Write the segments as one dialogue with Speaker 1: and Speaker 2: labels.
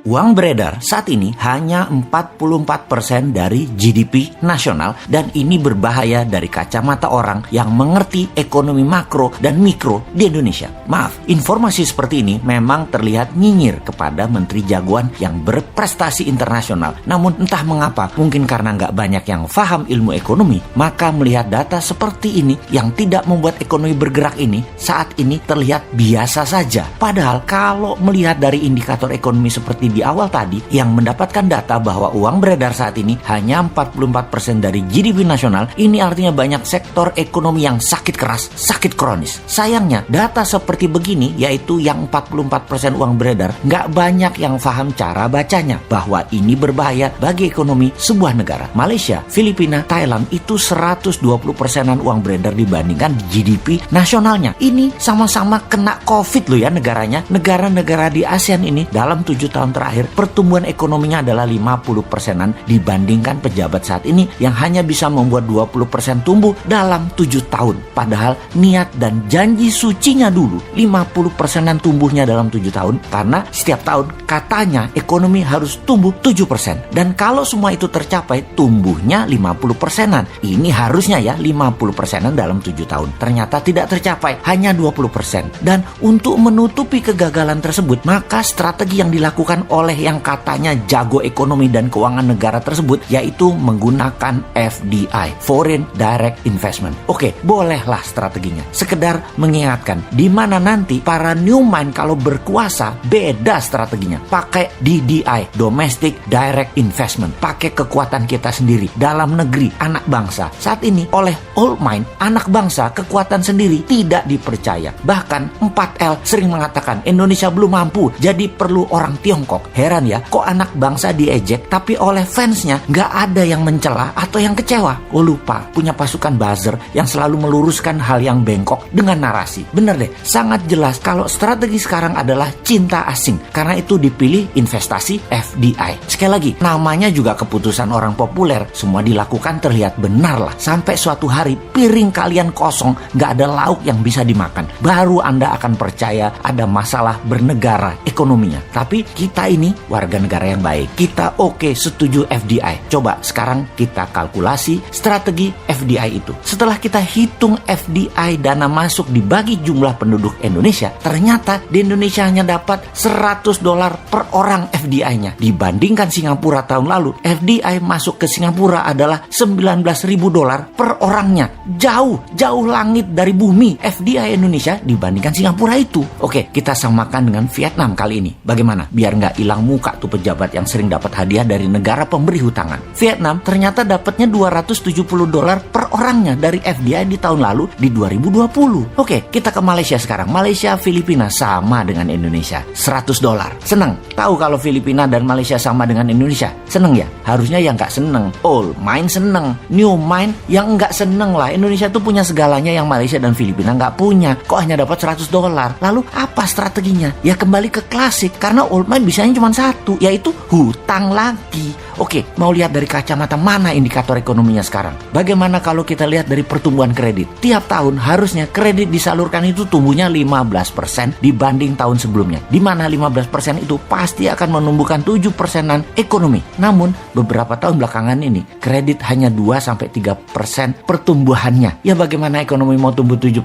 Speaker 1: Uang beredar saat ini hanya 44% dari GDP nasional dan ini berbahaya dari kacamata orang yang mengerti ekonomi makro dan mikro di Indonesia. Maaf, informasi seperti ini memang terlihat nyinyir kepada menteri jagoan yang berprestasi internasional. Namun entah mengapa, mungkin karena nggak banyak yang paham ilmu ekonomi, maka melihat data seperti ini yang tidak membuat ekonomi bergerak ini saat ini terlihat biasa saja. Padahal kalau melihat dari indikator ekonomi seperti di awal tadi yang mendapatkan data bahwa uang beredar saat ini hanya 44% dari GDP nasional, ini artinya banyak sektor ekonomi yang sakit keras, sakit kronis. Sayangnya data seperti begini, yaitu yang 44% uang beredar, nggak banyak yang paham cara bacanya bahwa ini berbahaya bagi ekonomi sebuah negara. Malaysia, Filipina, Thailand itu 120%-an uang beredar dibandingkan GDP nasionalnya. Ini sama-sama kena COVID loh ya negaranya. Negara-negara di ASEAN ini dalam 7 tahun terakhir pertumbuhan ekonominya adalah 50%-an dibandingkan pejabat saat ini yang hanya bisa membuat 20% tumbuh dalam 7 tahun. Padahal niat dan janji sucinya dulu 50%-an tumbuhnya dalam 7 tahun karena setiap tahun katanya ekonomi harus tumbuh 7%. Dan kalau semua itu tercapai tumbuhnya 50%-an. Ini harusnya ya 50%-an dalam 7 tahun. Ternyata tidak tercapai, hanya 20%. Dan untuk menutupi kegagalan tersebut, maka strategi yang dilakukan oleh yang katanya jago ekonomi dan keuangan negara tersebut yaitu menggunakan FDI, Foreign Direct Investment. Oke, bolehlah strateginya. Sekedar mengingatkan di mana nanti para Newmind kalau berkuasa beda strateginya. Pakai DDI, Domestic Direct Investment. Pakai kekuatan kita sendiri dalam negeri, anak bangsa. Saat ini oleh Old Mind, anak bangsa kekuatan sendiri tidak dipercaya. Bahkan 4L sering mengatakan Indonesia belum mampu, jadi perlu orang Tiongkok. Heran ya, kok anak bangsa diejek tapi oleh fansnya nggak ada yang mencela atau yang kecewa. Oh lupa, punya pasukan buzzer yang selalu meluruskan hal yang bengkok dengan narasi. Bener deh, sangat jelas kalau strategi sekarang adalah cinta asing. Karena itu dipilih investasi FDI. Sekali lagi, namanya juga keputusan orang populer. Semua dilakukan terlihat benar lah. Sampai suatu hari piring kalian kosong, nggak ada lauk yang bisa dimakan. Baru Anda akan percaya ada masalah bernegara ekonominya. Tapi kita ini warga negara yang baik. Kita setuju FDI. Coba sekarang kita kalkulasi strategi FDI itu. Setelah kita hitung FDI dana masuk dibagi jumlah penduduk Indonesia, ternyata di Indonesia hanya dapat $100 per orang FDI-nya. Dibandingkan Singapura tahun lalu, FDI masuk ke Singapura adalah $19.000 per orangnya. Jauh langit dari bumi FDI Indonesia dibandingkan Singapura itu. Oke, kita samakan dengan Vietnam kali ini. Bagaimana? Biar nggak hilang muka tuh pejabat yang sering dapat hadiah dari negara pemberi hutangan. Vietnam ternyata dapatnya $270 per orangnya dari FDI di tahun lalu di 2020. Oke, kita ke Malaysia sekarang. Malaysia, Filipina sama dengan Indonesia, $100. Seneng? Tahu kalau Filipina dan Malaysia sama dengan Indonesia? Seneng ya? Harusnya yang nggak seneng. Old Mind seneng. New Mind yang nggak seneng lah. Indonesia tuh punya segalanya yang Malaysia dan Filipina nggak punya. Kok hanya dapat $100? Lalu apa strateginya? Ya kembali ke klasik. Karena Old Mind bisanya cuma satu, yaitu hutang lagi. Oke, mau lihat dari kacamata mana indikator ekonominya sekarang? Bagaimana kalau kita lihat dari pertumbuhan kredit? Tiap tahun harusnya kredit disalurkan itu tumbuhnya 15% dibanding tahun sebelumnya. Di mana 15% itu pasti akan menumbuhkan 7%-an ekonomi. Namun, beberapa tahun belakangan ini, kredit hanya 2-3% pertumbuhannya. Ya bagaimana ekonomi mau tumbuh 7%?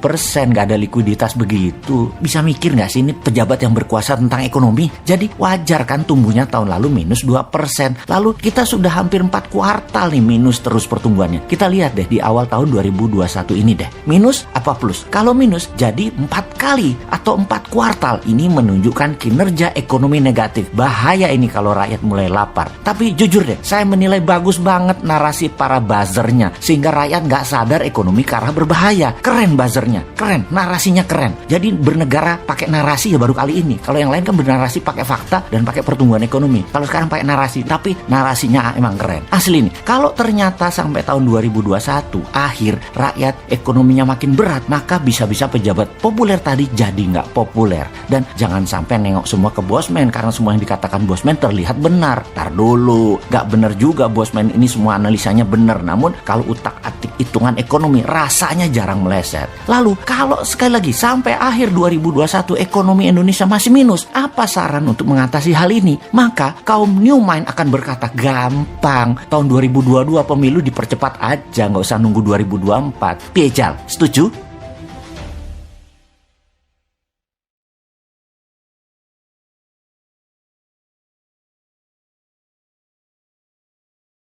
Speaker 1: Gak ada likuiditas begitu. Bisa mikir gak sih ini pejabat yang berkuasa tentang ekonomi? Jadi wajar kan tumbuhnya tahun lalu minus 2%. Lalu kita sudah hampir 4 kuartal nih minus terus pertumbuhannya. Kita lihat deh di awal tahun 2021 ini deh. Minus apa plus? Kalau minus jadi 4 kali atau 4 kuartal. Ini menunjukkan kinerja ekonomi negatif. Bahaya ini kalau rakyat mulai lapar. Tapi jujur deh, saya menilai bagus banget narasi para buzzernya. Sehingga rakyat gak sadar ekonomi ke arah berbahaya. Keren buzzernya, keren, narasinya keren. Jadi bernegara pakai narasi ya baru kali ini. Kalau yang lain kan bernarasi pakai fakta dan pakai pertumbuhan ekonomi. Kalau sekarang pakai narasi, tapi narasinya emang keren. Asli nih, kalau ternyata sampai tahun 2021 akhir rakyat ekonominya makin berat, maka bisa-bisa pejabat populer tadi jadi nggak populer. Dan jangan sampai nengok semua ke bosman karena semua yang dikatakan bosman terlihat benar. Tar dulu, nggak benar juga bosman ini semua analisanya benar. Namun kalau utak-atik hitungan ekonomi rasanya jarang meleset. Lalu kalau sekali lagi sampai akhir 2021 ekonomi Indonesia masih minus, apa saran untuk mengatasi mengantisipasi hal ini, maka kaum new mind akan berkata, gampang, tahun 2022 pemilu dipercepat aja, nggak usah nunggu 2024. Piejal, setuju?